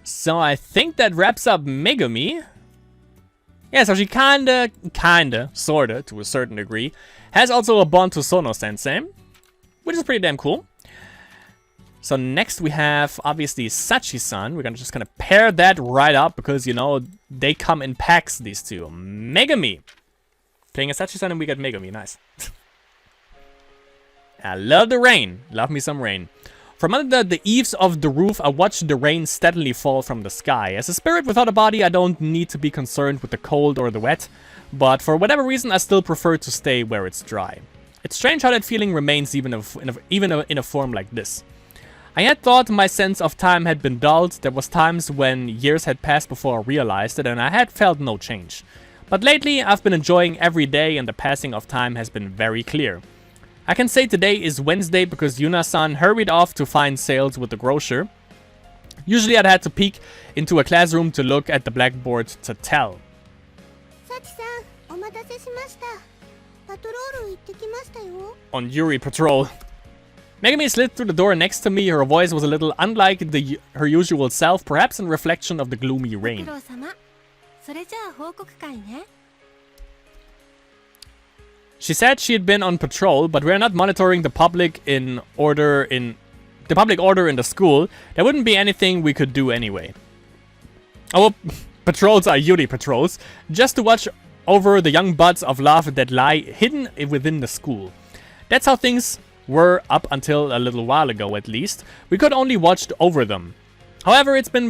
So I think that wraps up Megumi. Yeah, so she kinda, sorta, to a certain degree, has also a bond to Sono-sensei, which is pretty damn cool. So next we have, obviously, Sachi-san. We're just gonna pair that right up, because, you know, they come in packs, these two. Megumi! Playing a Sachi-san and we get Megumi, nice. I love the rain. Love me some rain. From under the eaves of the roof, I watched the rain steadily fall from the sky. As a spirit without a body, I don't need to be concerned with the cold or the wet, but for whatever reason, I still prefer to stay where it's dry. It's strange how that feeling remains even in a form like this. I had thought my sense of time had been dulled. There was times when years had passed before I realized it, and I had felt no change. But lately, I've been enjoying every day, and the passing of time has been very clear. I can say today is Wednesday because Yuna-san hurried off to find sales with the grocer. Usually I'd had to peek into a classroom to look at the blackboard to tell. On Yuri patrol. Megumi slid through the door next to me. Her voice was a little unlike her usual self, perhaps in reflection of the gloomy rain. She said she had been on patrol, but we're not monitoring the public order in the school. There wouldn't be anything we could do anyway. Our patrols are Yuri patrols, just to watch over the young buds of love that lie hidden within the school. That's how things were up until a little while ago, at least. We could only watch over them. However, it's been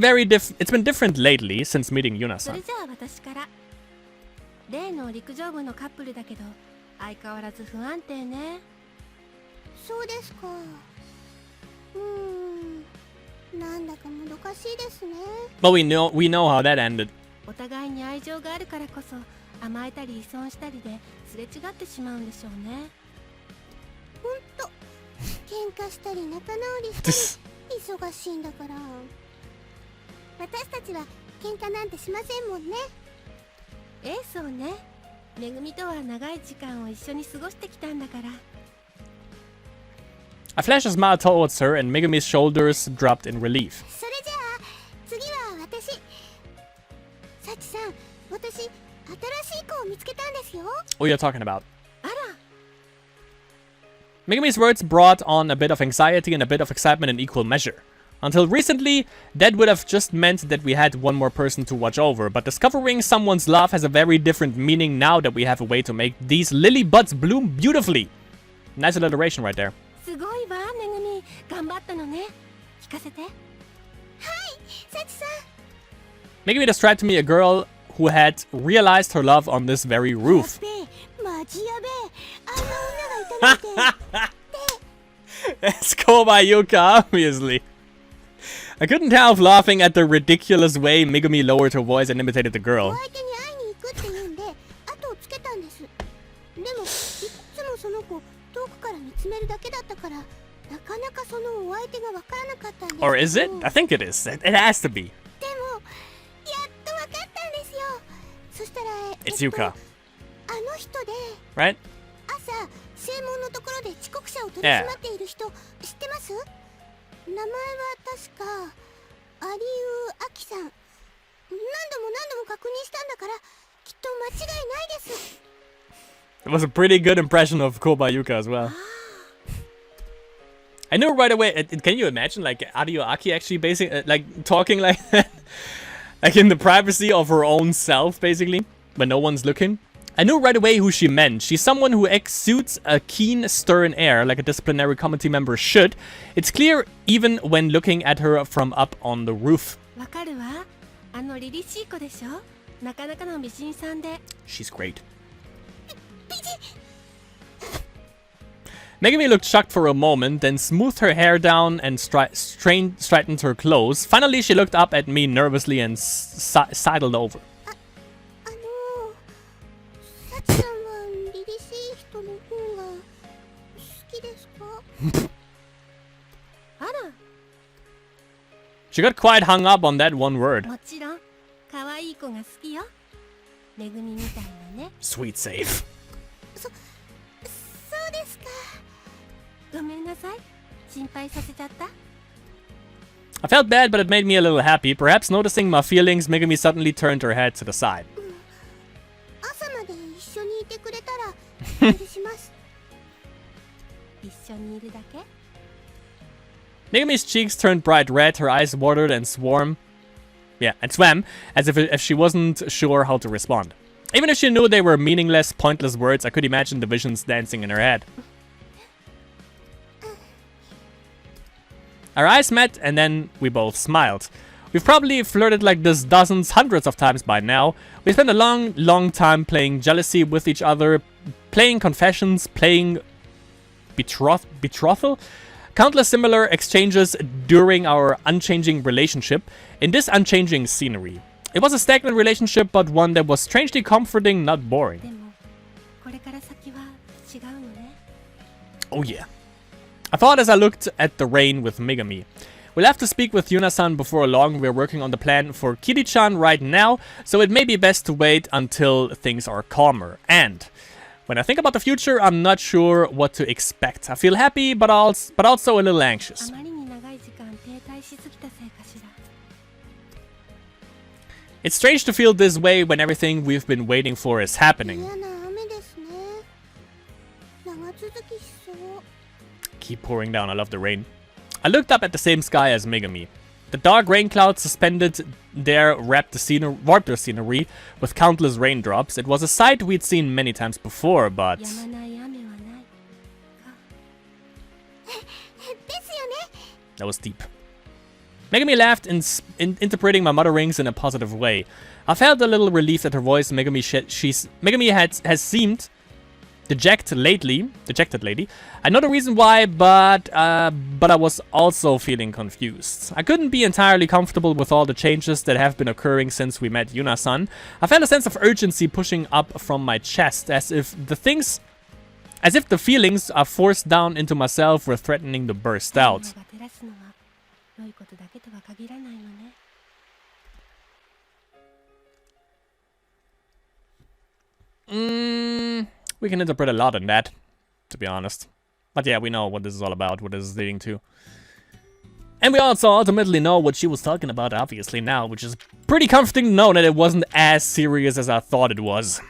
different lately since meeting Yuna-san. But we know how that ended. A flash of smile towards her, and Megumi's shoulders dropped in relief. What are you talking about? Megumi's words brought on a bit of anxiety and a bit of excitement in equal measure. Until recently, that would have just meant that we had one more person to watch over, but discovering someone's love has a very different meaning now that we have a way to make these lily buds bloom beautifully. Nice alliteration right there. Megumi described to me a girl who had realized her love on this very roof. That's Kobayuka, obviously. I couldn't help laughing at the ridiculous way Megumi lowered her voice and imitated the girl. Or is it? I think it is. It has to be. It's Yuka. Right? Yeah. It was a pretty good impression of Kobayuka as well. I knew right away. Can you imagine, like, Ariyoaki actually basically like talking like that, like in the privacy of her own self, basically, when no one's looking? I knew right away who she meant. She's someone who exudes a keen, stern air, like a disciplinary committee member should. It's clear even when looking at her from up on the roof. She's great. Megumi looked shocked for a moment, then smoothed her hair down and straightened her clothes. Finally, she looked up at me nervously and sidled over. She got quite hung up on that one word. Sweet save. I felt bad, but it made me a little happy. Perhaps noticing my feelings, Megami suddenly turned her head to the side. Megami's cheeks turned bright red, her eyes watered and swam, as if she wasn't sure how to respond. Even if she knew they were meaningless, pointless words, I could imagine the visions dancing in her head. Our eyes met, and then we both smiled. We've probably flirted like this dozens, hundreds of times by now. We spent a long, long time playing jealousy with each other, playing confessions, playing betrothal. Countless similar exchanges during our unchanging relationship in this unchanging scenery. It was a stagnant relationship, but one that was strangely comforting, not boring. Oh yeah. I thought as I looked at the rain with Megami. We'll have to speak with Yuna-san before long. We're working on the plan for Kiri-chan right now, so it may be best to wait until things are calmer. And when I think about the future, I'm not sure what to expect. I feel happy, but also a little anxious. It's strange to feel this way when everything we've been waiting for is happening. Keep pouring down, I love the rain. I looked up at the same sky as Megami. The dark rain clouds suspended there warped the scenery with countless raindrops. It was a sight we'd seen many times before, but... That was deep. Megami laughed, interpreting my mutterings in a positive way. I felt a little relief at her voice. Megami has seemed dejected lately. I know the reason why, but I was also feeling confused. I couldn't be entirely comfortable with all the changes that have been occurring since we met Yuna-san. I felt a sense of urgency pushing up from my chest, as if the feelings are forced down into myself were threatening to burst out. We can interpret a lot in that, to be honest. But yeah, we know what this is all about, what this is leading to. And we also ultimately know what she was talking about, obviously, now, which is pretty comforting to know that it wasn't as serious as I thought it was.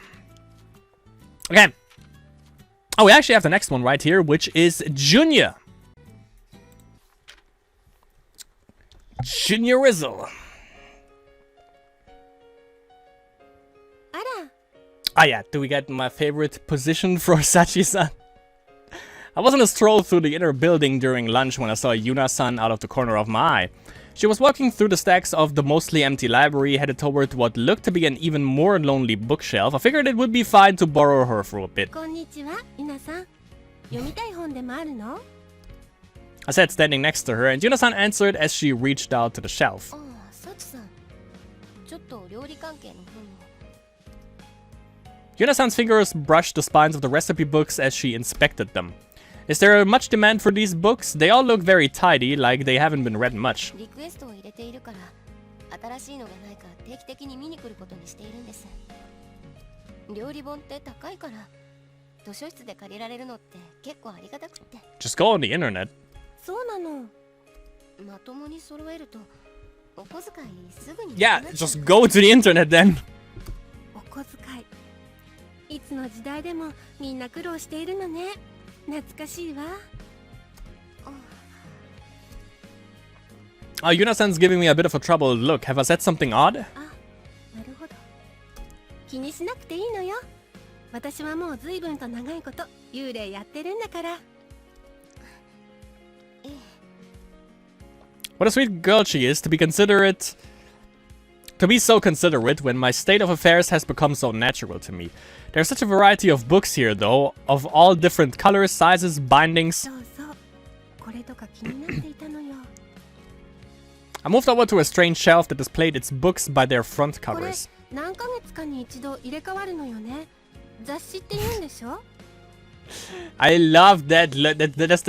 Okay. Oh, we actually have the next one right here, which is Junior. Junior Rizzle. Ah yeah, do we get my favorite position for Sachi-san? I was on a stroll through the inner building during lunch when I saw Yuna-san out of the corner of my eye. She was walking through the stacks of the mostly empty library, headed toward what looked to be an even more lonely bookshelf. I figured it would be fine to borrow her for a bit. I said, standing next to her, and Yuna-san answered as she reached out to the shelf. Yuna-san's fingers brushed the spines of the recipe books as she inspected them. Is there much demand for these books? They all look very tidy, like they haven't been read much. Just go on the internet. Yeah, just go to the internet then. Oh, Yuna-san's giving me a bit of a troubled look. Have I said something odd? What a sweet girl she is, to be considerate. To be so considerate when my state of affairs has become so natural to me. There's such a variety of books here, though, of all different colors, sizes, bindings. I moved over to a strange shelf that displayed its books by their front covers. I love that.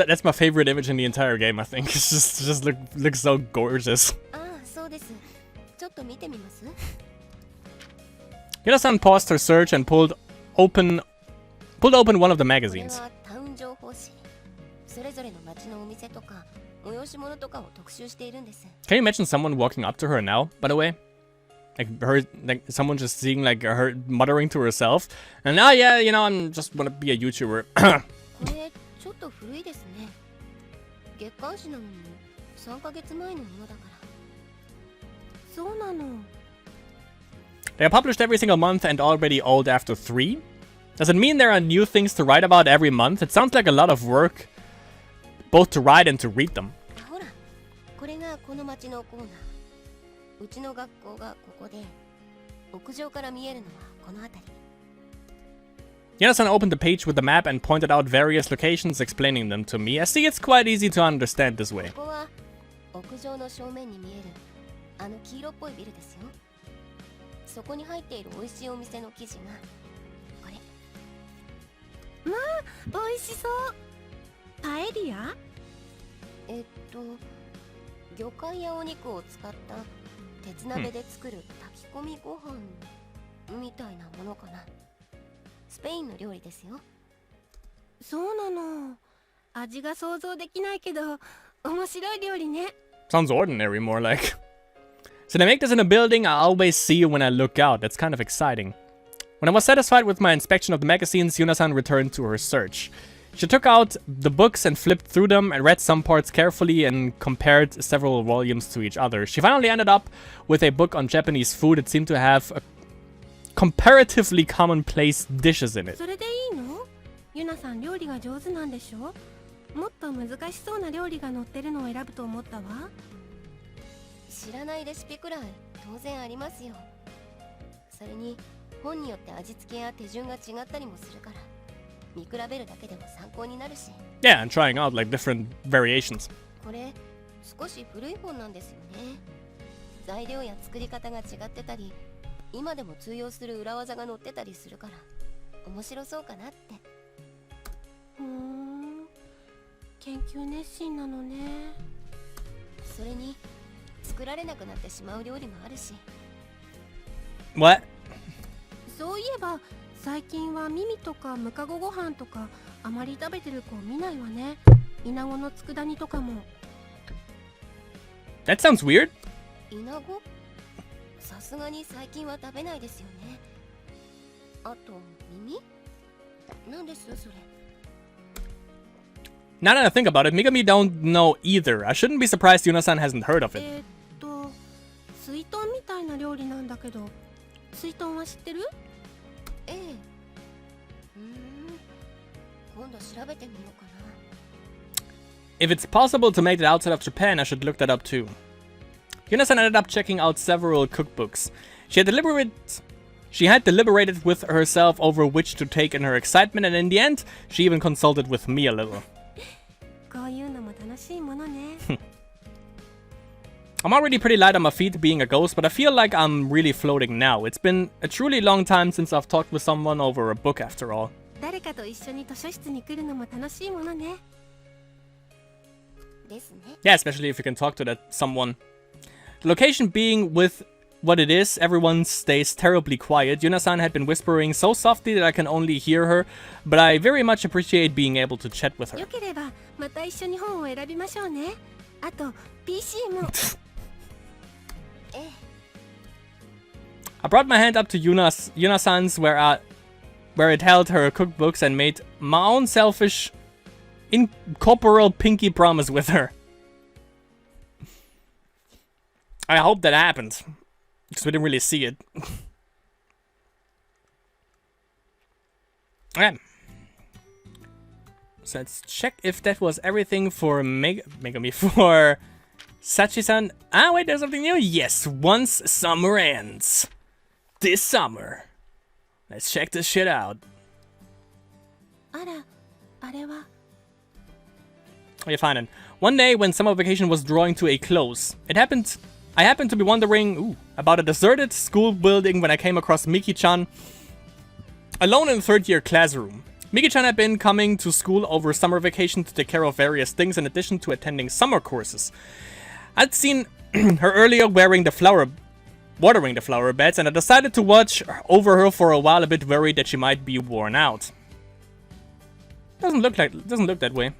That's my favorite image in the entire game, I think. It just looks so gorgeous. Yuna-san paused her search and pulled open one of the magazines. Can you imagine someone walking up to her now, by the way? Like someone just seeing like her muttering to herself. And now, yeah, you know, I'm just wanna be a YouTuber. They are published every single month and already old after 3. Does it mean there are new things to write about every month? It sounds like a lot of work, both to write and to read them. Yana-san opened the page with the map and pointed out various locations, explaining them to me. I see it's quite easy to understand this way. Sounds ordinary, more like. So they make this in a building I always see when I look out. That's kind of exciting. When I was satisfied with my inspection of the magazines, Yuna-san returned to her search. She took out the books and flipped through them and read some parts carefully and compared several volumes to each other. She finally ended up with a book on Japanese food. It seemed to have a comparatively commonplace dishes in it. Yeah, and trying out like different variations. What? That sounds weird. Now that I think about it, Megami don't know either. I shouldn't be surprised Yuna-san hasn't heard of it. If it's possible to make it outside of Japan, I should look that up too. Yuna-san ended up checking out several cookbooks. She had deliberated with herself over which to take in her excitement, and in the end, she even consulted with me a little. I'm already pretty light on my feet being a ghost, but I feel like I'm really floating now. It's been a truly long time since I've talked with someone over a book after all. Yeah, especially if you can talk to that someone. The location being with what it is, everyone stays terribly quiet. Yuna-san had been whispering so softly that I can only hear her, but I very much appreciate being able to chat with her. I brought my hand up to Yuna-san's where it held her cookbooks and made my own selfish, incorporeal pinky promise with her. I hope that happened, because we didn't really see it. Okay. So let's check if that was everything for Megami for Sachi-san. Ah, wait, there's something new. Yes, once summer ends. This summer. Let's check this shit out. Okay, fine then. One day when summer vacation was drawing to a close, I happened to be wondering about a deserted school building when I came across Miki-chan alone in the third-year classroom. Miki-chan had been coming to school over summer vacation to take care of various things in addition to attending summer courses. I'd seen her earlier watering the flower beds, and I decided to watch over her for a while, a bit worried that she might be worn out. Doesn't look that way.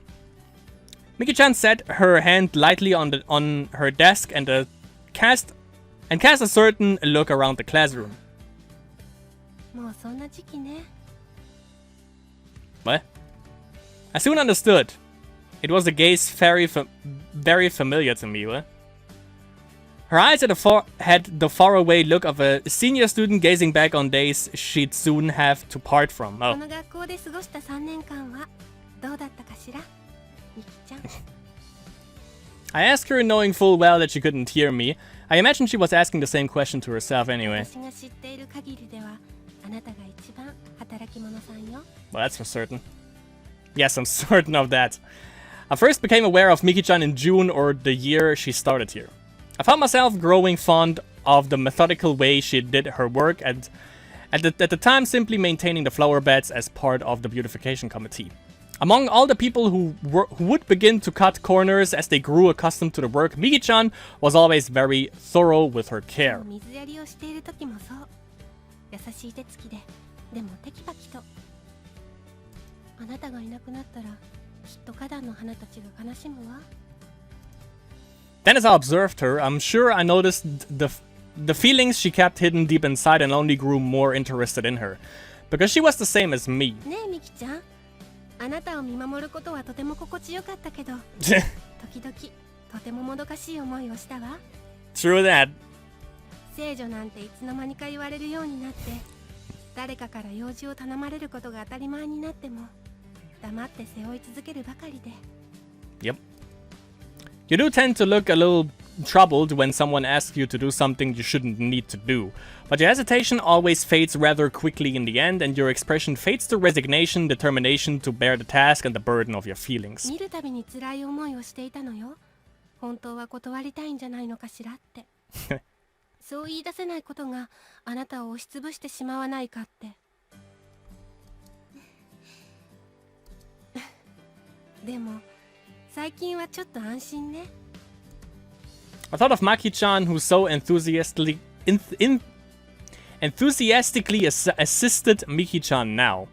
Miki-chan set her hand lightly on her desk and cast a certain look around the classroom. What? I soon understood. It was a gaze very familiar to me, what? Her eyes had the faraway look of a senior student gazing back on days she'd soon have to part from. Oh. I asked her knowing full well that she couldn't hear me. I imagine she was asking the same question to herself anyway. Well, that's for certain. Yes, I'm certain of that. I first became aware of Miki-chan in June, or the year she started here. I found myself growing fond of the methodical way she did her work and at the time simply maintaining the flower beds as part of the beautification committee. Among all the people who would begin to cut corners as they grew accustomed to the work, Miki-chan was always very thorough with her care. Then as I observed her, I'm sure I noticed the feelings she kept hidden deep inside and only grew more interested in her. Because she was the same as me. True that. Yep. You do tend to look a little troubled when someone asks you to do something you shouldn't need to do. But your hesitation always fades rather quickly in the end, and your expression fades to resignation, determination to bear the task and the burden of your feelings. I thought of Maki-chan, who so enthusiastically assisted Miki-chan now.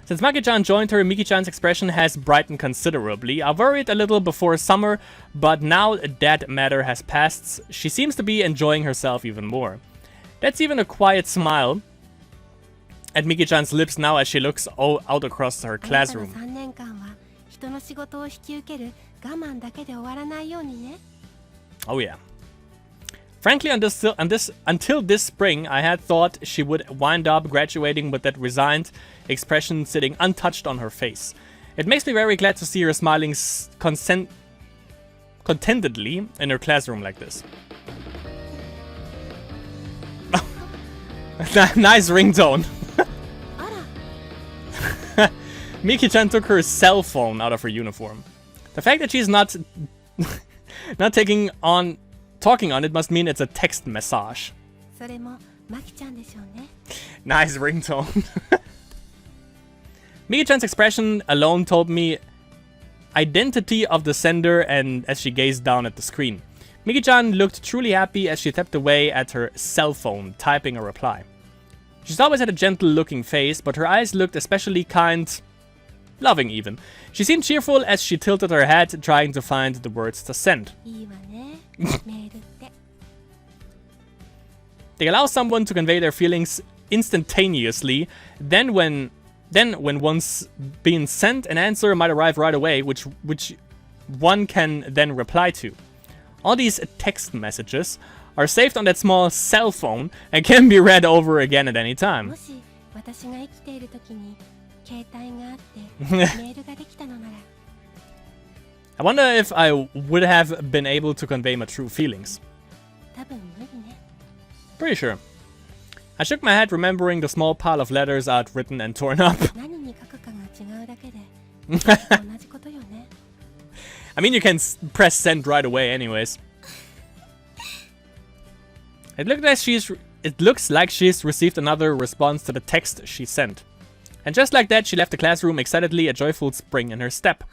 Since Maki-chan joined her, Miki-chan's expression has brightened considerably. I worried a little before summer, but now that matter has passed, she seems to be enjoying herself even more. That's even a quiet smile at Miki-chan's lips now as she looks out across her classroom. Oh yeah. Frankly, until this spring, I had thought she would wind up graduating with that resigned expression sitting untouched on her face. It makes me very glad to see her smiling contentedly in her classroom like this. Nice ringtone. Miki-chan took her cell phone out of her uniform. The fact that she's not talking on it must mean it's a text message. Nice ringtone. Miki-chan's expression alone told me identity of the sender, and as she gazed down at the screen. Miki-chan looked truly happy as she tapped away at her cell phone, typing a reply. She's always had a gentle-looking face, but her eyes looked especially kind, loving even. She seemed cheerful as she tilted her head, trying to find the words to send. They allow someone to convey their feelings instantaneously, then when once being sent, an answer might arrive right away, which one can then reply to. All these text messages are saved on that small cell phone and can be read over again at any time. I wonder if I would have been able to convey my true feelings. Pretty sure. I shook my head, remembering the small pile of letters I'd written and torn up. I mean, you can press send right away anyways. It looks like she's received another response to the text she sent. And just like that, she left the classroom excitedly, a joyful spring in her step.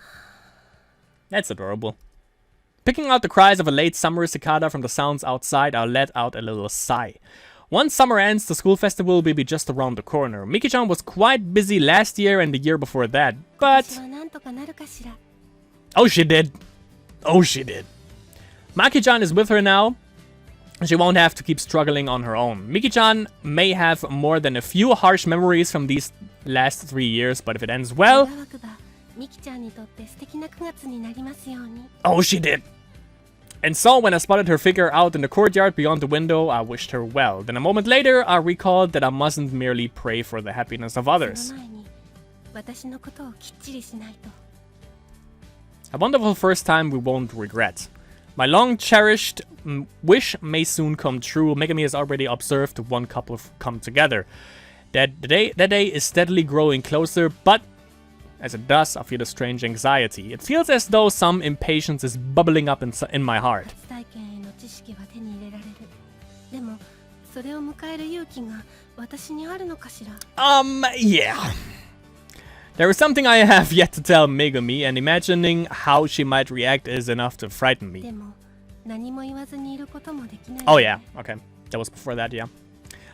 That's adorable. Picking out the cries of a late summer cicada from the sounds outside, I let out a little sigh. Once summer ends, the school festival will be just around the corner. Miki-chan was quite busy last year and the year before that, but... Oh, she did. Oh, she did. Maki-chan is with her now. She won't have to keep struggling on her own. Miki-chan may have more than a few harsh memories from these last 3 years, but if it ends well... Oh, she did. And so, when I spotted her figure out in the courtyard beyond the window, I wished her well. Then a moment later, I recalled that I mustn't merely pray for the happiness of others. A wonderful first time we won't regret. My long-cherished wish may soon come true. Megami has already observed one couple come together. That day is steadily growing closer, but as it does, I feel a strange anxiety. It feels as though some impatience is bubbling up in my heart. Yeah. There is something I have yet to tell Megami, and imagining how she might react is enough to frighten me. Oh yeah, okay. That was before that, yeah.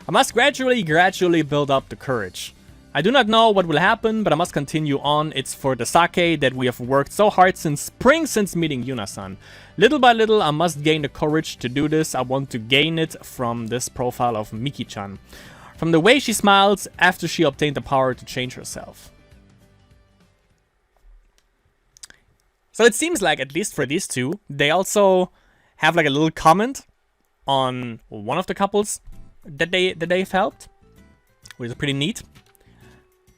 I must gradually build up the courage. I do not know what will happen, but I must continue on. It's for the sake that we have worked so hard since spring, since meeting Yuna-san. Little by little, I must gain the courage to do this. I want to gain it from this profile of Miki-chan. From the way she smiles after she obtained the power to change herself. So it seems like, at least for these two, they also have like a little comment on one of the couples that they've helped, which is pretty neat.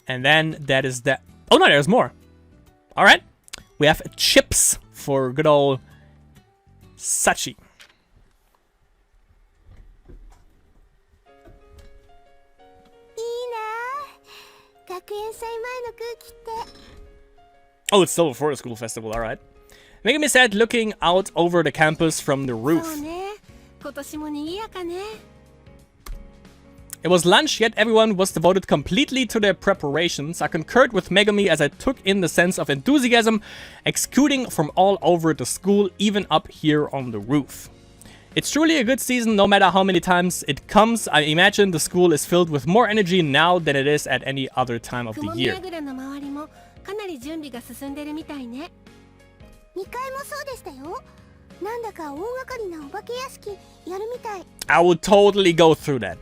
And then that is that. Oh no, there's more. All right, we have chips for good old Sachi. Oh, it's still before the school festival, alright. Megami said, looking out over the campus from the roof. It was lunch, yet everyone was devoted completely to their preparations. I concurred with Megami as I took in the sense of enthusiasm exuding from all over the school, even up here on the roof. It's truly a good season, no matter how many times it comes. I imagine the school is filled with more energy now than it is at any other time of the year. I would totally go through that.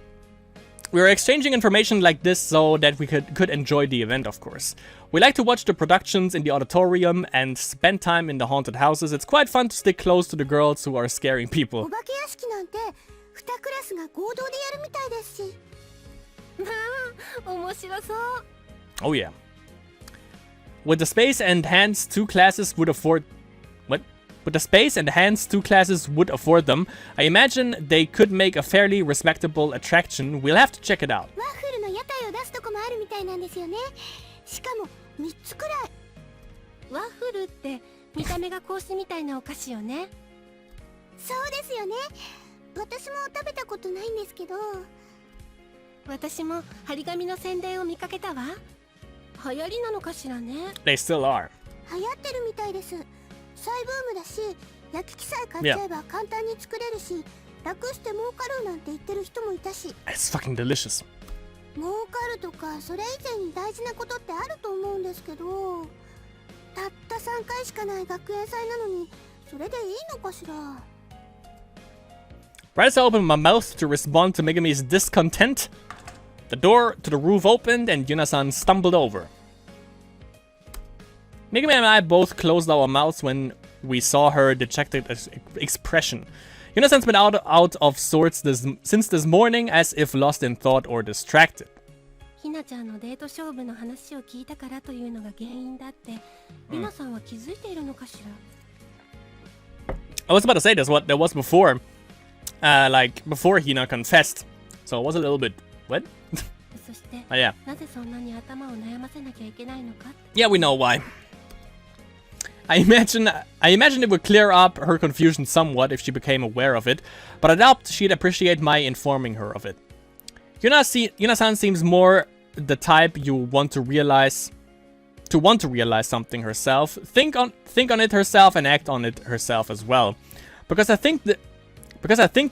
We are exchanging information like this so that we could enjoy the event, of course. We like to watch the productions in the auditorium and spend time in the haunted houses. It's quite fun to stick close to the girls who are scaring people. Oh yeah. With the space and hands two classes would afford... What? With the space and hands two classes would afford them, I imagine they could make a fairly respectable attraction. We'll have to check it out. They still are. Yeah. It's fucking delicious. Right as I opened my mouth to respond to Megami's discontent, the door to the roof opened and Yuna-san stumbled over. Megami and I both closed our mouths when we saw her dejected expression. Yuna-san's been out of sorts since this morning, as if lost in thought or distracted. I was about to say this, what there was before, like before Hina confessed, so it was a little bit, what? Oh, yeah. Yeah, we know why. I imagine it would clear up her confusion somewhat if she became aware of it, but I doubt she'd appreciate my informing her of it. Yuna-san seems more the type you want to realize something herself, think on it herself, and act on it herself as well. Because I think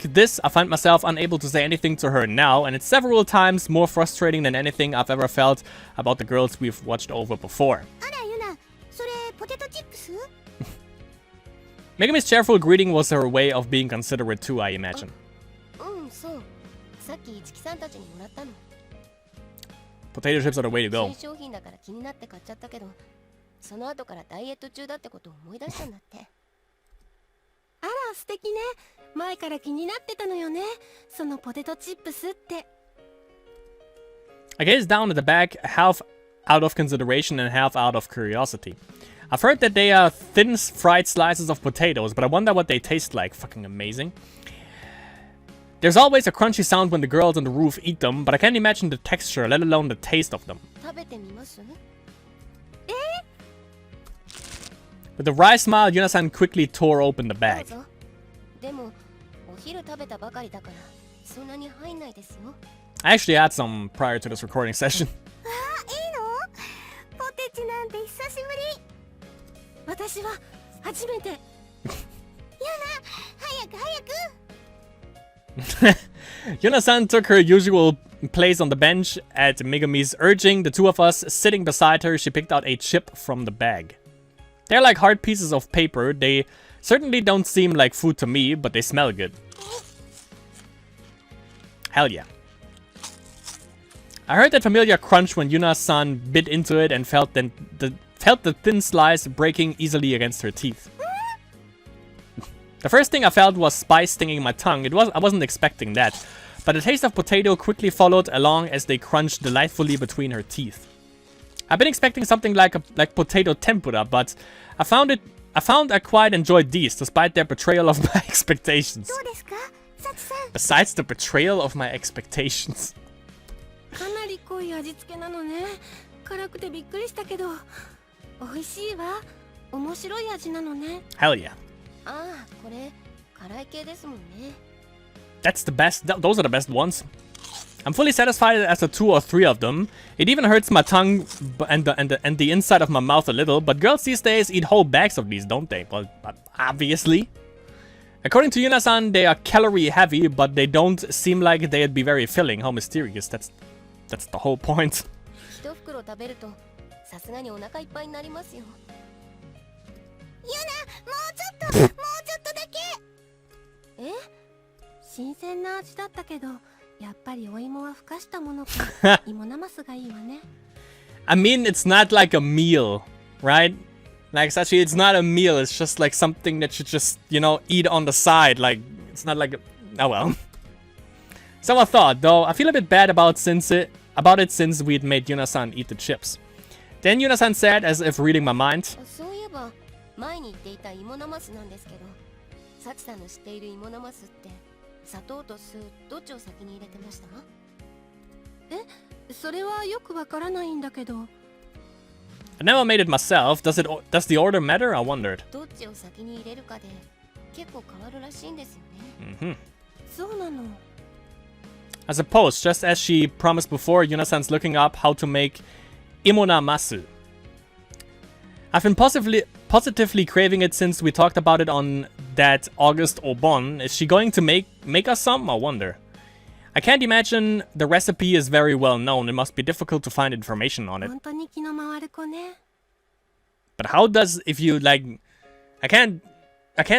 this, I find myself unable to say anything to her now, and it's several times more frustrating than anything I've ever felt about the girls we've watched over before. Megumi's cheerful greeting was her way of being considerate too, I imagine. うん、そう。さっき一木さんたちにもらったの。 Potato chips are the way to go. 新商品だから気になって買っちゃったけど、その後からダイエット中だってことを思い出したんだって。あら、素敵ね。前から気になってたのよね。そのポテトチップスって。 I gazed down at the bag, half out of consideration and half out of curiosity. I've heard that they are thin fried slices of potatoes, but I wonder what they taste like. Fucking amazing. There's always a crunchy sound when the girls on the roof eat them, but I can't imagine the texture, let alone the taste of them. 食べてみます？ With a wry smile, Yuna-san quickly tore open the bag. どうぞ。でも、お昼食べたばかりだから、そんなに入んないですよ。 I actually had some prior to this recording session. あ、いいの？ポテチなんて久しぶり。私は初めて。ユナ、早く早く。 Yuna-san took her usual place on the bench. At Megumi's urging, the two of us sitting beside her, she picked out a chip from the bag. They're like hard pieces of paper. They certainly don't seem like food to me, but they smell good. Hell yeah. I heard that familiar crunch when Yuna-san bit into it and felt the thin slice breaking easily against her teeth. The first thing I felt was spice stinging my tongue. I wasn't expecting that, but the taste of potato quickly followed along as they crunched delightfully between her teeth. I've been expecting something like potato tempura, but I found I quite enjoyed these, despite their betrayal of my expectations. Besides the betrayal of my expectations. かなり濃い味付けなのね。辛くてびっくりしたけど、美味しいわ。面白い味なのね。Hell yeah. ああ、これ辛い系ですもんね。That's the best. Those are the best ones. I'm fully satisfied after 2 or 3 of them. It even hurts my tongue and the inside of my mouth a little. But girls these days eat whole bags of these, don't they? Well, obviously. According to Yuna-san, they are calorie heavy, but they don't seem like they'd be very filling. How mysterious. That's the whole point. 一袋食べるとさすがにお腹いっぱいになりますよ。ユナ、もうちょっとだけ。え？新鮮な味だったけど、やっぱりお芋はふかしたものか。芋なますがいいわね。I mean, it's not like a meal, right? Like, Sachi, it's not a meal. It's just like something that you just, you know, eat on the side. Like, it's not like oh well. So I thought, though, I feel a bit bad about it since we'd made Yuna-san eat the chips. Then Yuna-san said, as if reading my mind, そういえば前に言っていた芋なますなんですけど、サチさんの知っている芋なますって砂糖と酢どっちを先に入れてました？え、それはよくわからないんだけど。I never made it myself. Does the order matter? I wondered. どっちを先に入れるかで結構変わるらしいんですよね。Mm-hmm. そうなの。I suppose, just as she promised before, Yuna-san's looking up how to make imonamasu. I've been positively craving it since we talked about it on that August Obon. Is she going to make us some? I wonder. I can't imagine the recipe is very well known. It must be difficult to find information on it. 本当に気の回る子ね。 But how does, if you like, I can't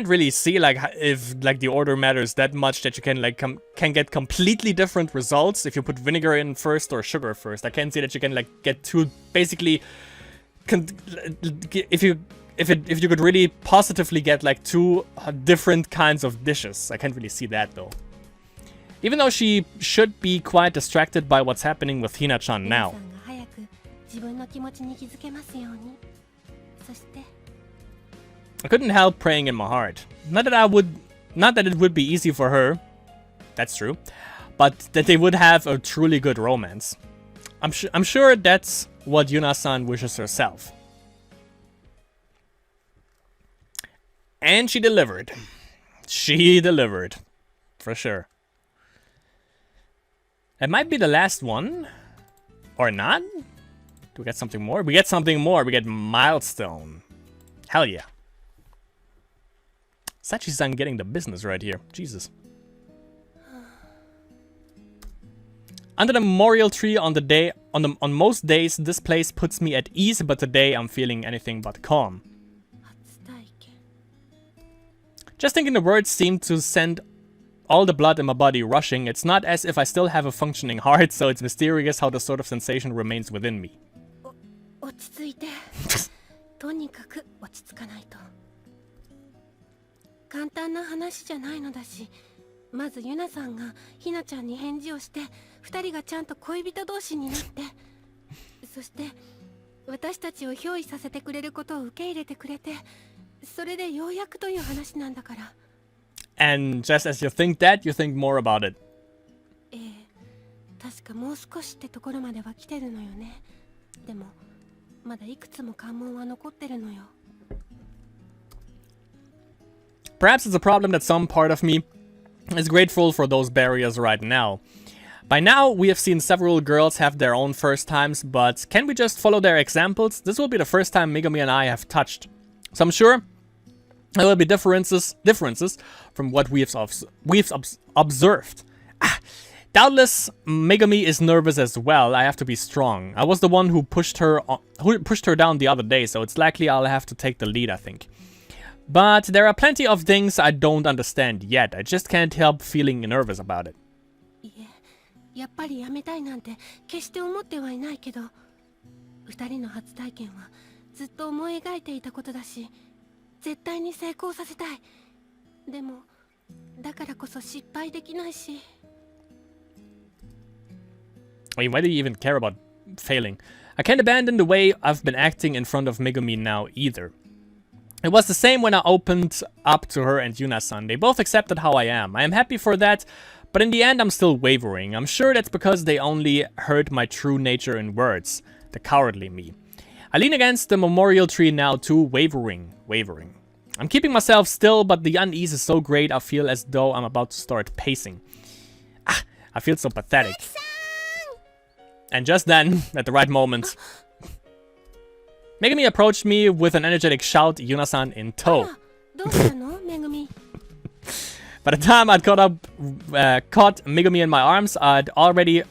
really see like if like the order matters that much that you can like can get completely different results if you put vinegar in first or sugar first. I can't see that you can like get two basically if you could really positively get like two different kinds of dishes. I can't really see that though. Even though she should be quite distracted by what's happening with Hina-chan now. I couldn't help praying in my heart. Not that it would be easy for her, that's true, but that they would have a truly good romance. I'm sure that's what Yuna-san wishes herself. And she delivered. She delivered. For sure. It might be the last one. Or not? Do we get something more? We get something more. We get Milestone. Hell yeah. Sachi-san getting the business right here. Jesus. Under the memorial tree on most days, this place puts me at ease, but today I'm feeling anything but calm. Just thinking the words seem to send all the blood in my body rushing. It's not as if I still have a functioning heart, so it's mysterious how the sort of sensation remains within me. 落ち着いてとにかく落ち着かないと簡単な話じゃないのだしまずユナさんがひなちゃんに返事をして二人がちゃんと恋人同士になってそして私たちを憑依させてくれることを受け入れてくれてそれでようやくという話なんだから And just as you think that, you think more about it. 確かもう少しってところまでは来てるのよねでもまだいくつも関門は残ってるのよ Perhaps it's a problem that some part of me is grateful for those barriers right now. By now, we have seen several girls have their own first times, but can we just follow their examples? This will be the first time Megami and I have touched. So I'm sure there will be differences from what we've observed. Doubtless, Megami is nervous as well. I have to be strong. I was the one who pushed her down the other day, so it's likely I'll have to take the lead, I think. But there are plenty of things I don't understand yet. I just can't help feeling nervous about it. やっぱりやめたいなんて決して思ってはいないけど二人の初体験はずっと思い描いていたことだし絶対に成功させたいでもだからこそ失敗できないし I mean, why do you even care about failing? I can't abandon the way I've been acting in front of Megami now either. It was the same when I opened up to her and Yuna-san. They both accepted how I am. I am happy for that, but in the end I'm still wavering. I'm sure that's because they only heard my true nature in words, the cowardly me. I lean against the memorial tree now too, wavering. I'm keeping myself still, but the unease is so great I feel as though I'm about to start pacing. I feel so pathetic. And just then, at the right moment, Megami approached me with an energetic shout, Yuna-san in tow. By the time I'd caught Megami in my arms, I'd already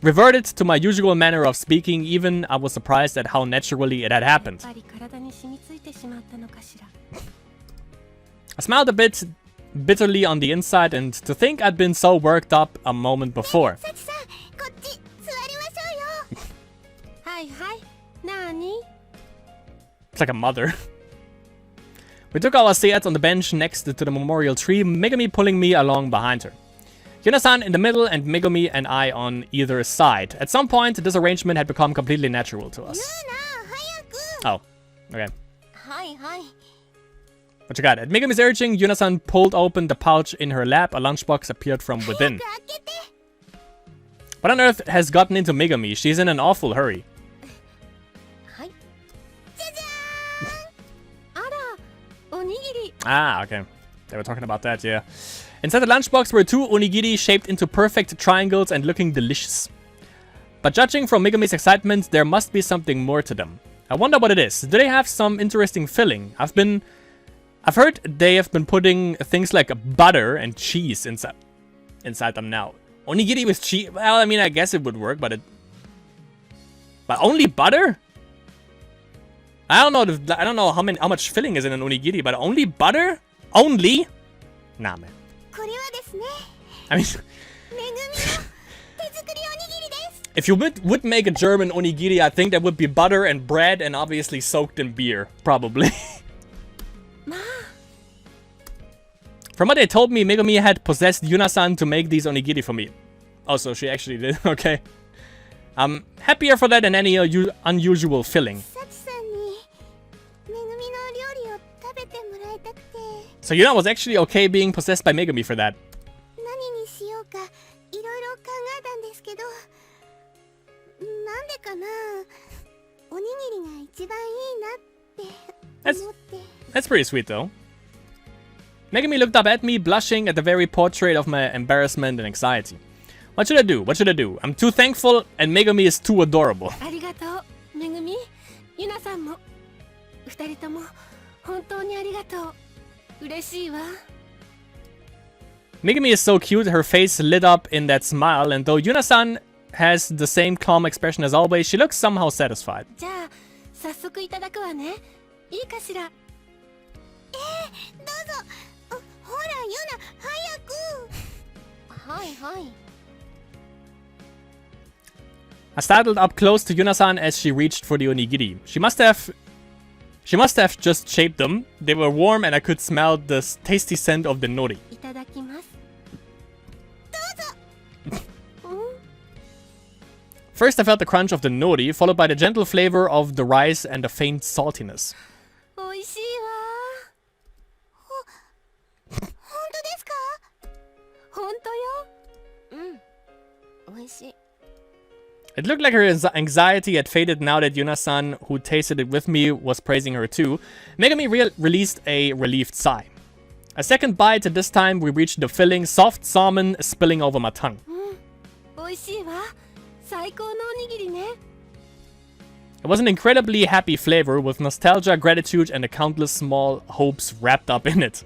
reverted to my usual manner of speaking. Even I was surprised at how naturally it had happened. I smiled a bit bitterly on the inside, and to think I'd been so worked up a moment before. It's like a mother. We took our seats on the bench next to the memorial tree, Megami pulling me along behind her. Yuna-san in the middle and Megami and I on either side. At some point, this arrangement had become completely natural to us. Oh, okay. What you got? At Megami's urging, Yuna-san pulled open the pouch in her lap. A lunchbox appeared from within. What on earth has gotten into Megami? She's in an awful hurry. Ah, okay. They were talking about that, yeah. Inside the lunchbox were two onigiri shaped into perfect triangles and looking delicious. But judging from Megami's excitement, there must be something more to them. I wonder what it is. Do they have some interesting filling? I've heard they have been putting things like butter and cheese inside them now. Onigiri with cheese? Well, I mean, I guess it would work, but only butter? I don't know how much filling is in an onigiri, but only butter? Only? Nah, man. I mean, if you would make a German onigiri, I think there would be butter and bread and obviously soaked in beer, probably. From what they told me, Megami had possessed Yuna-san to make these onigiri for me. Oh, so she actually did. Okay. I'm happier for that than any unusual filling. So Yuna was actually okay being possessed by Megami for that. That's pretty sweet though. Megami looked up at me, blushing at the very portrait of my embarrassment and anxiety. What should I do? What should I do? I'm too thankful and Megami is too adorable. Megami is so cute, her face lit up in that smile, and though Yuna-san has the same calm expression as always, she looks somehow satisfied. I sidled up close to Yuna-san as she reached for the onigiri. She must have just shaped them. They were warm and I could smell the tasty scent of the nori. First I felt the crunch of the nori, followed by the gentle flavor of the rice and a faint saltiness. It looked like her anxiety had faded now that Yuna-san, who tasted it with me, was praising her too. Megami released a relieved sigh. A second bite, and this time we reached the filling, soft salmon spilling over my tongue. It was an incredibly happy flavor with nostalgia, gratitude, and the countless small hopes wrapped up in it.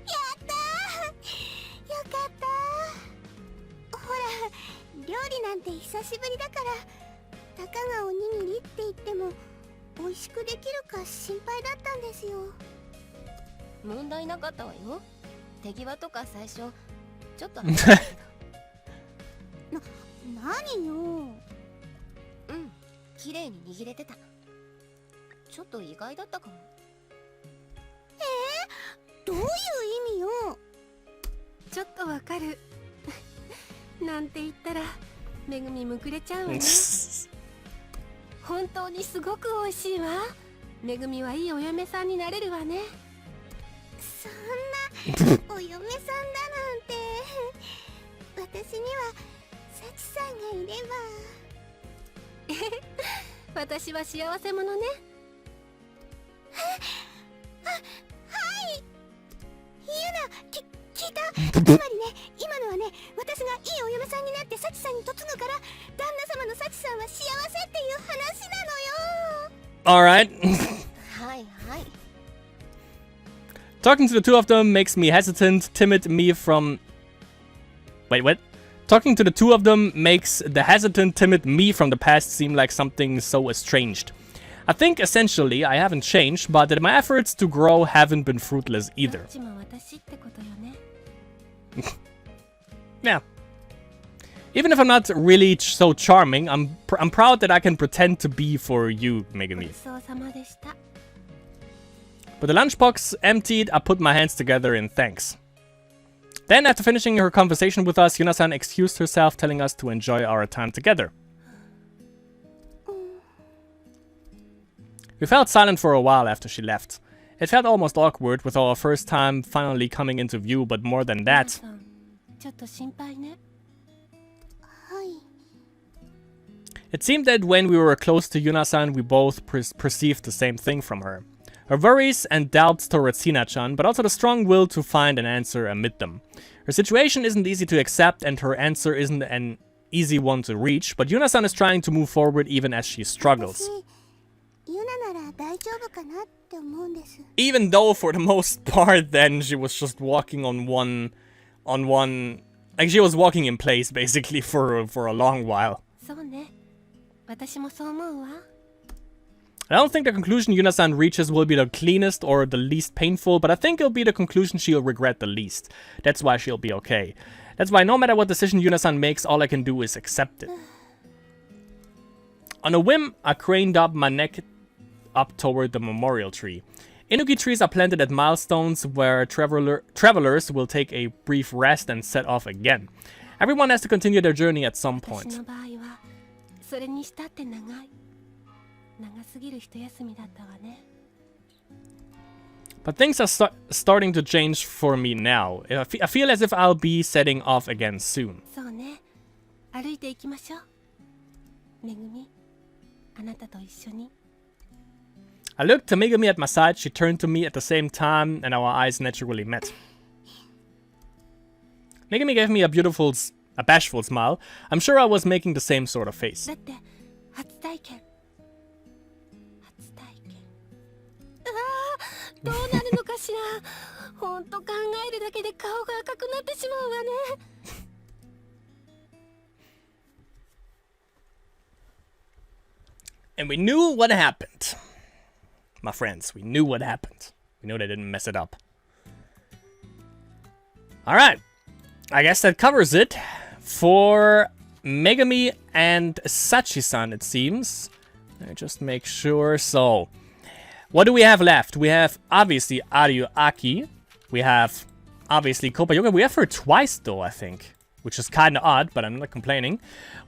Alright. Talking to the two of them makes me hesitant, timid me from... Wait, what? Talking to the two of them makes the hesitant, timid me from the past seem like something so estranged. I think essentially I haven't changed, but that my efforts to grow haven't been fruitless either. Yeah. Even if I'm not really so charming, I'm proud that I can pretend to be for you, Megami. With the lunchbox emptied, I put my hands together in thanks. Then, after finishing her conversation with us, Yuna-san excused herself, telling us to enjoy our time together. We felt silent for a while after she left. It felt almost awkward with our first time finally coming into view, but more than that... It seemed that when we were close to Yuna-san, we both perceived the same thing from her. Her worries and doubts towards Hina-chan, but also the strong will to find an answer amid them. Her situation isn't easy to accept, and her answer isn't an easy one to reach, but Yuna-san is trying to move forward even as she struggles. Even though, for the most part, then she was just walking on one... Like, she was walking in place, basically, for a long while. I don't think the conclusion Yuna-san reaches will be the cleanest or the least painful, but I think it'll be the conclusion she'll regret the least. That's why she'll be okay. That's why no matter what decision Yuna-san makes, all I can do is accept it. On a whim, I craned up my neck up toward the memorial tree. Enoki trees are planted at milestones where travelers will take a brief rest and set off again. Everyone has to continue their journey at some point. But things are starting to change for me now. I feel as if I'll be setting off again soon. I looked to Megami at my side, she turned to me at the same time, and our eyes naturally met. Megami gave me a bashful smile. I'm sure I was making the same sort of face. And we knew what happened. My friends, we knew what happened. We know they didn't mess it up. Alright. I guess that covers it for Megami and Sachi-san, it seems. Let me just make sure. So, what do we have left? We have, obviously, Ariuaki. We have, obviously, Kobayuka. We have her twice, though, I think. Which is kind of odd, but I'm not complaining.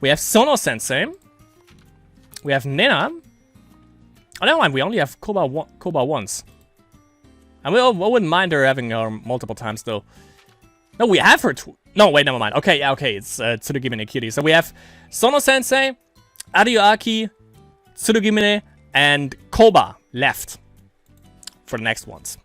We have Sono-sensei. We have Nena. Oh, never mind. We only have Koba once. And I wouldn't mind her having her multiple times, though. No, we have her no, wait, never mind. Okay, yeah, okay. It's Tsurugimine Cutie. So we have Sono-sensei, Ariuaki, Tsurugimine, and Koba left for the next ones.